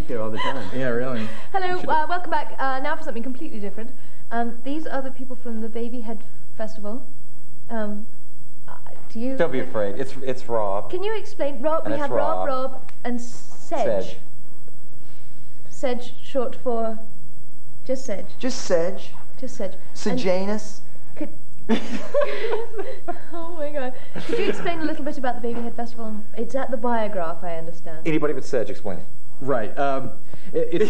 speak here all the time. Yeah, really. Hello, welcome back. Now for something completely different. These are the people from the Babyhead Festival. Do you? Don't be afraid. It's Rob. Can you explain? Rob. And we have Rob, and Sedge. Sedge, short for just Sedge. Just Sedge. Just Sedge. Sejanus. Oh my God! Could you explain a little bit about the Babyhead Festival? It's at the Biograph, I understand. Anybody but Sedge, explain it. Right. It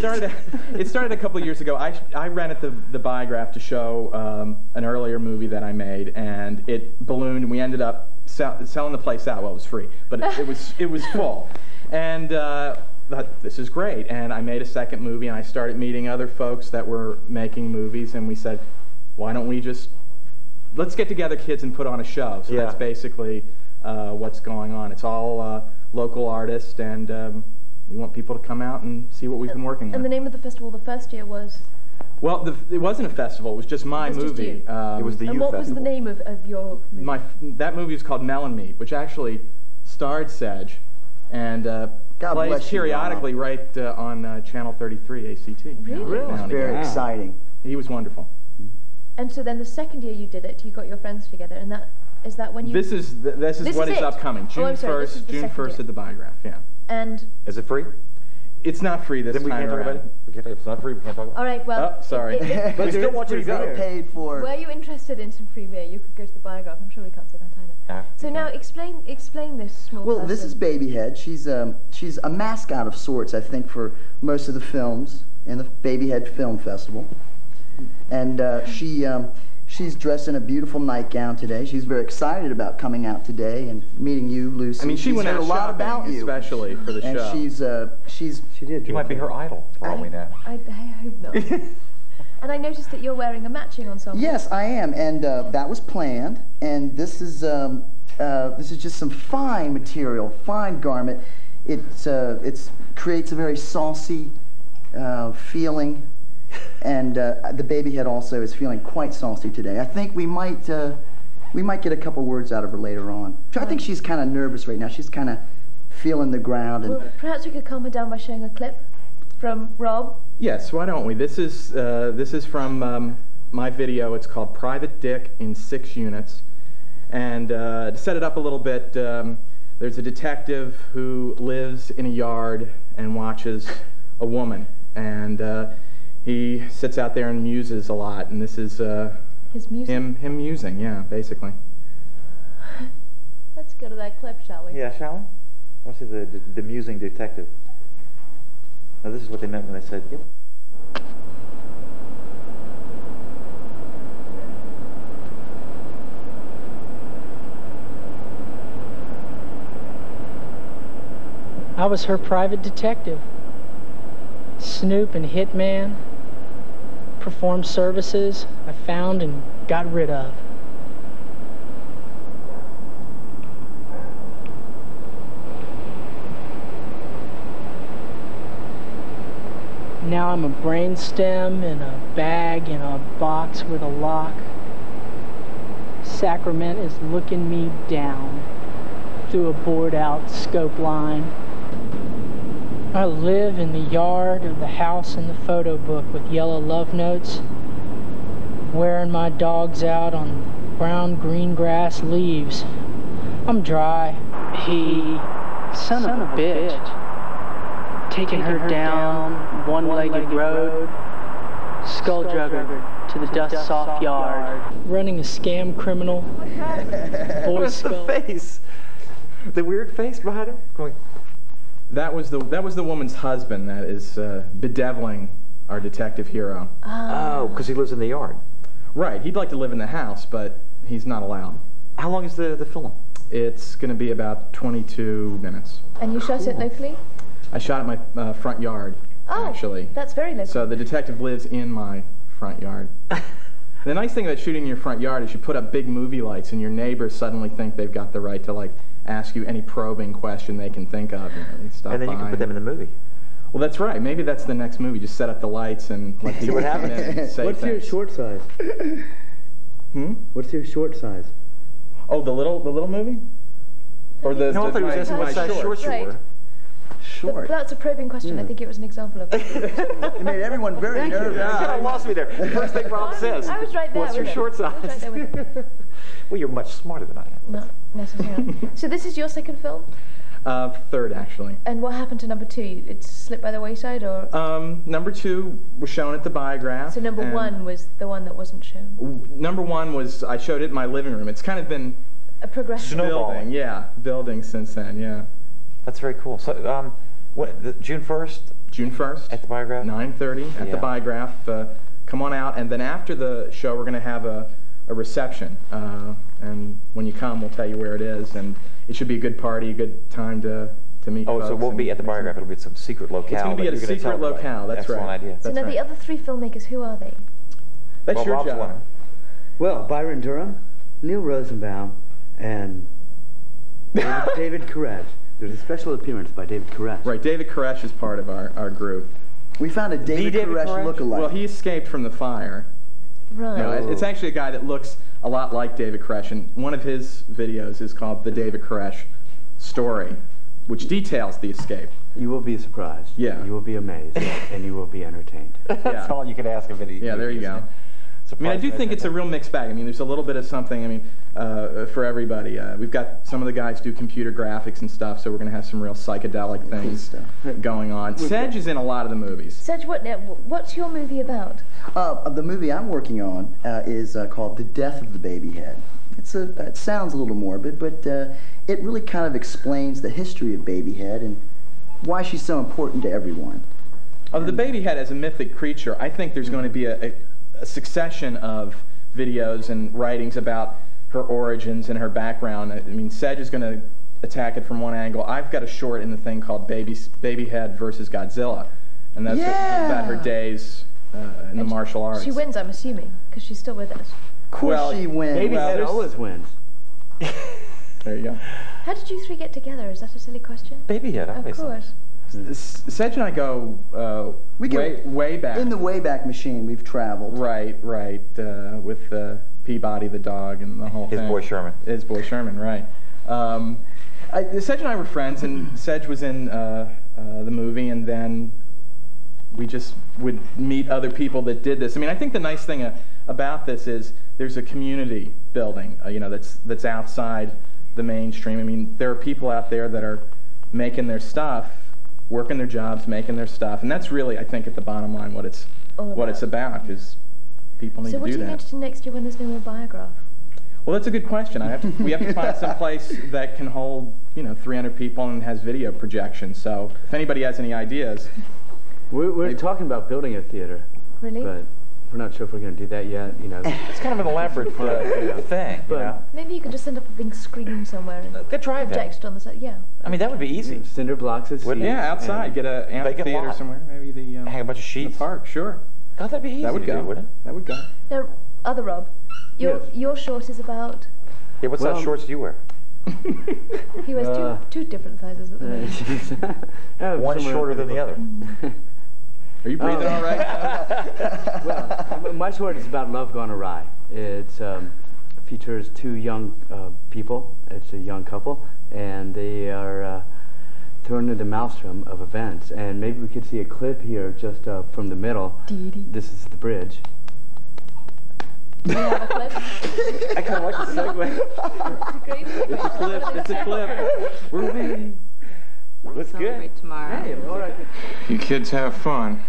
started a couple of years ago. I rented the Biograph to show an earlier movie that I made, and it ballooned, and we ended up selling the place out. Well, it was free, but it was full, and thought, this is great. And I made a second movie, and I started meeting other folks that were making movies, and we said, why don't we just let's get together, kids, and put on a show. So that's basically what's going on. It's all local artists, and we want people to come out and see what we've been working on. And the name of the festival the first year was? Well, it wasn't a festival. It was just my movie. Just you. It was the And what was the name of your movie? That movie was called Melon Meat, which actually starred Sedge, and plays periodically right on Channel 33 ACT. Really? It was very exciting. He was wonderful. And so then the second year you did it, you got your friends together, and is that when you? This is what is upcoming. June 1st. June 1st at the Biograph. Yeah. And is it free? It's not free this time around. Then we can't talk about it. We can't. It's not free. We can't talk about it. All right. Well. Oh, sorry. But we still want you to go. Paid for. Were you interested in some free beer? You could go to the Biograph. I'm sure we can't say that either. So now explain this small. Well, this is Babyhead. She's a mascot of sorts, I think, for most of the films in the Babyhead Film Festival. And she's dressed in a beautiful nightgown today. She's very excited about coming out today and meeting you, Lucy. I mean, she went out a lot shopping, about you, especially for the show. And she did. You might be her idol, for all we know. I hope not. And I noticed that you're wearing a matching ensemble. Yes, I am, and that was planned. And this is just some fine material, fine garment. It creates a very saucy feeling. And the Babyhead also is feeling quite saucy today. I think we might get a couple words out of her later on. I think she's kind of nervous right now. She's kind of feeling the ground. And well, perhaps we could calm her down by showing a clip from Rob. Yes, why don't we? This is from my video. It's called Private Dick in 6 Units. And to set it up a little bit, there's a detective who lives in a yard and watches a woman. And he sits out there and muses a lot, and this is his music? him musing, yeah, basically. Let's go to that clip, shall we? Yeah, shall we? I want to see the musing detective. Now this is what they meant when they said, yep. I was her private detective. Snoop and Hitman. Performed services I found and got rid of. Now I'm a brainstem in a bag in a box with a lock. Sacrament is looking me down through a bored out scope line. I live in the yard of the house in the photo book with yellow love notes, wearing my dogs out on brown green grass leaves. I'm dry. He, son of a bitch, taking her down one-legged road, skulldugger to the dust-soft yard, running a scam criminal. What's the face? The weird face behind him? Going. That was the woman's husband that is bedeviling our detective hero. Oh, because he lives in the yard. Right. He'd like to live in the house, but he's not allowed. How long is the film? It's going to be about 22 minutes. And you shot it locally? I shot at my front yard, actually. That's very local. So the detective lives in my front yard. The nice thing about shooting in your front yard is you put up big movie lights, and your neighbors suddenly think they've got the right to ask you any probing question they can think of. And then you can put them in the movie. Well, that's right. Maybe that's the next movie. Just set up the lights and let people come in and say What's your short size? What's your short size? Oh, the little movie? Or the no, I thought you were asking what size shorts you wore. short. That's a probing question. I think it was an example of It made everyone very nervous. You kind of lost me there. First thing Rob says. I was right there. What's your with it. short I was right size? there with it. Well, you're much smarter than I am. Not necessarily. So this is your second film? Third, actually. And what happened to number 2? It slipped by the wayside, or? Number 2 was shown at the Biograph. So number 1 was the one that wasn't shown. Number 1 was, I showed it in my living room. It's kind of been A progression. building, building since then, yeah. That's very cool. So, June 1st? June 1st. At the Biograph? 9:30 at the Biograph. Come on out, and then after the show, we're going to have a reception. And when you come, we'll tell you where it is, and it should be a good party, a good time to meet folks. So it won't be at the Biograph, it'll be at some secret locale. It's going to be at a secret locale, that's right. Excellent idea. So now the other 3 filmmakers, who are they? That's your Rob's job. one. Well, Byron Durham, Neil Rosenbaum, and David Koresh. There's a special appearance by David Koresh. Right, David Koresh is part of our group. We found a David Koresh lookalike. Well, he escaped from the fire. Right. No, it's actually a guy that looks a lot like David Koresh, and one of his videos is called The David Koresh Story, which details the escape. You will be surprised. Yeah. You will be amazed, and you will be entertained. That's all you can ask of any. Yeah, there you go. I mean, I do think it's a real mixed bag. I mean, there's a little bit of something, I mean, for everybody. We've got some of the guys do computer graphics and stuff, so we're going to have some real psychedelic things going on. Sedge is in a lot of the movies. Sedge, what's your movie about? The movie I'm working on is called The Death of the Babyhead. It sounds a little morbid, but it really kind of explains the history of Babyhead and why she's so important to everyone. Of the Babyhead as a mythic creature, I think there's going to be a succession of videos and writings about her origins and her background. I mean, Sedge is going to attack it from one angle. I've got a short in the thing called Babyhead versus Godzilla, and that's about her days in the martial arts. She wins, I'm assuming, because she's still with us. Of course she wins. Babyhead always wins. There you go. How did you 3 get together? Is that a silly question? Babyhead, Of obviously. course. Sedge and I go way back. In the Wayback Machine, we've traveled. Right, with Peabody the dog and the whole thing. His boy Sherman. His boy Sherman, right. Sedge and I were friends, and Sedge was in the movie, and then we just would meet other people that did this. I mean, I think the nice thing about this is there's a community building, that's outside the mainstream. I mean, there are people out there that are making their stuff, working their jobs, making their stuff, and that's really, I think, at the bottom line, what it's about, is people need to do that. So what are you going to do next year when there's no more Biograph? Well, that's a good question. We have to find some place that can hold, 300 people and has video projection. So if anybody has any ideas. We're talking about building a theater. Really? But we're not sure if we're going to do that yet. It's kind of an elaborate thing, Maybe you could just end up with a big screen somewhere and Good drive-in. project it on the side. Yeah. I mean, that would be easy. Cinder blocks of seats. Yeah, outside. Get an amphitheater somewhere. Maybe the hang a bunch of sheets. the park. Sure. God, that'd be easy. That would go. Wouldn't it? That would go. Now, other Rob, your short is about. Yeah, what size shorts do you wear? He wears two different sizes at the moment. One shorter than the other. Are you breathing all right? Well, my short is about love gone awry. It features 2 young people. It's a young couple, and they are thrown into the maelstrom of events. And maybe we could see a clip here just from the middle. This is the bridge. Do you have a clip? I kind of like the segue. Great. It's a clip. It's a clip. We're waiting. Looks good. Celebrate tomorrow. Hey, all right. You kids have fun.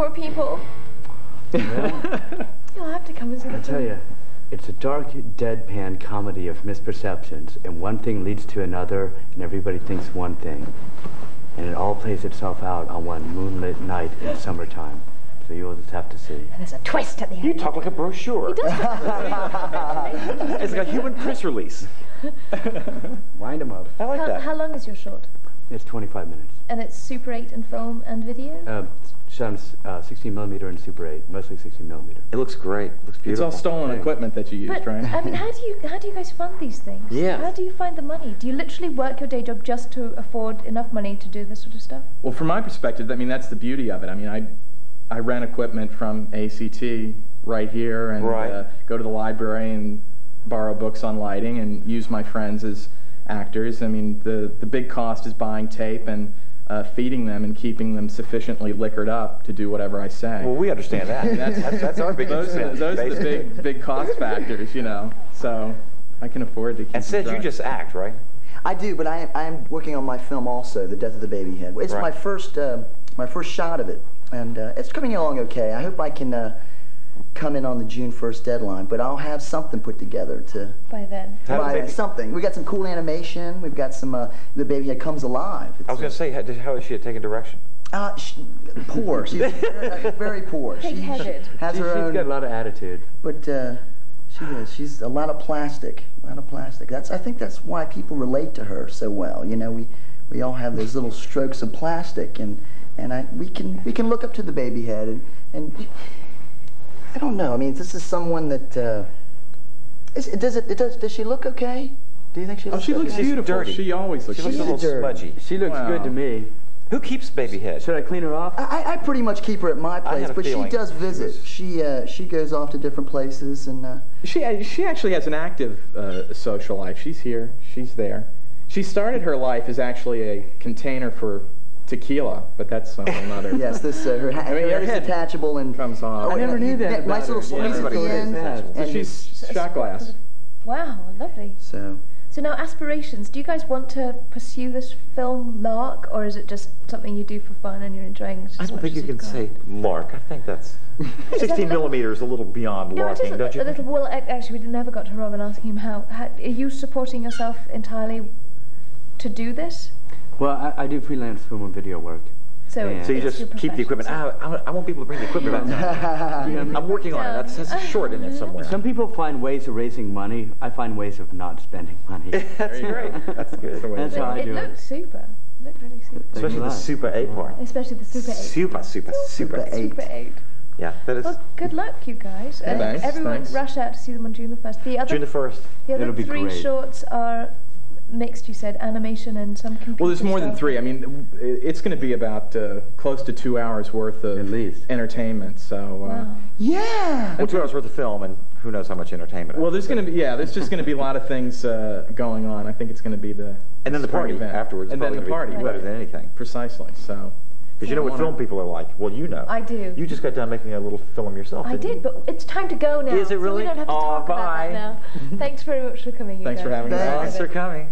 poor people. Well, You'll have to come and see the I tell film. you, it's a dark, deadpan comedy of misperceptions, and one thing leads to another, and everybody thinks one thing. And it all plays itself out on one moonlit night in summertime. So you'll just have to see. And there's a twist at the end. You talk like a brochure. He does. It's like a human press release. Wind them up. I like that. How long is your short? It's 25 minutes. And it's Super 8 in film and video? Shot on 16mm and Super 8, mostly 16mm. It looks great. It looks It's beautiful. all stolen Thanks. equipment that you used, But right? I mean, how do you guys fund these things? Yeah. How do you find the money? Do you literally work your day job just to afford enough money to do this sort of stuff? Well, from my perspective, I mean, that's the beauty of it. I mean, I rent equipment from ACT right here and Right. Go to the library and borrow books on lighting and use my friends as actors. I mean, the big cost is buying tape and feeding them and keeping them sufficiently liquored up to do whatever I say. Well, we understand that. That's our big those expense. are the basically. big cost factors, you know. So I can afford to keep And them Sedge, you dry. just act, right? I do, but I am working on my film also, The Death of the Babyhead. It's Right. my first shot of it, and it's coming along okay. I hope I can come in on the June 1st deadline, but I'll have something put together to By then. How did buy they- something. We got some cool animation. We've got some the Babyhead comes alive. I was going to say, how is she at taking direction? Poor. She's very poor. Pig-headed. Has her She's own. got a lot of attitude. But she is. She's a lot of plastic. A lot of plastic. I think that's why people relate to her so well. You know, we all have those little strokes of plastic, and we can look up to the Babyhead, and I don't know. I mean, this is someone that does she look okay? Do you think she Oh, looks she looks okay? beautiful. dirty. She always looks She looks a beautiful. little dirty. smudgy. She looks Wow. good to me. Who keeps Babyhead? Should I clean her off? I pretty much keep her at my I place, had a but she feeling does she visit. was- She goes off to different places, and She actually has an active social life. She's here. She's there. She started her life as actually a container for tequila, but that's a whole nother. yes, this her mean, hair your is head detachable and comes off. I never knew that Nice about little her. squeeze Yeah, at the everybody end. knows that. So and she's shot glass. Wow, lovely. so. So now aspirations. Do you guys want to pursue this film lark, or is it just something you do for fun and you're enjoying it? I as don't much think as you can you've got? say lark. I think that's 16mm is a little beyond No, it larking, is don't you a think? little. Well, actually, we never got to Robin asking him how. Are you supporting yourself entirely to do this? Well, I do freelance film and video work. So, Yeah. So you it's just your keep the equipment. profession, I want people to bring the equipment back down. I'm working on it. That's a short in it somewhere. Some people find ways of raising money. I find ways of not spending money. That's There you great. go. That's good. the way That's to how do I It do it. looked super. It looked really super. Especially the Super 8 part. Especially the Super 8. Super. Super 8. Super 8. Yeah, that is Well, good luck, you guys. And Thanks, everyone thanks. rush out to see them on June the 1st. The other, June the 1st. the other It'll be 3 great. shorts are mixed, you said, animation and some computer Well, there's more than stuff. 3. I mean, it's going to be about close to 2 hours worth of At least. entertainment. So, Wow. Yeah. Well, 2 hours worth of film, and who knows how much entertainment. well, there's going to be there's just going to be a lot of things going on. I think it's going to be the and then the spring party event. afterwards. and then the party, better right. than anything. Precisely. So, Because you know what film people are like. Well, you know. I do. You just got done making a little film yourself. I didn't you? did, but it's time to go now. Is it really? So we don't have to Aw, talk about bye. that now. Thanks very much for coming, you Thanks for guys. having me. Thanks. Thanks for coming.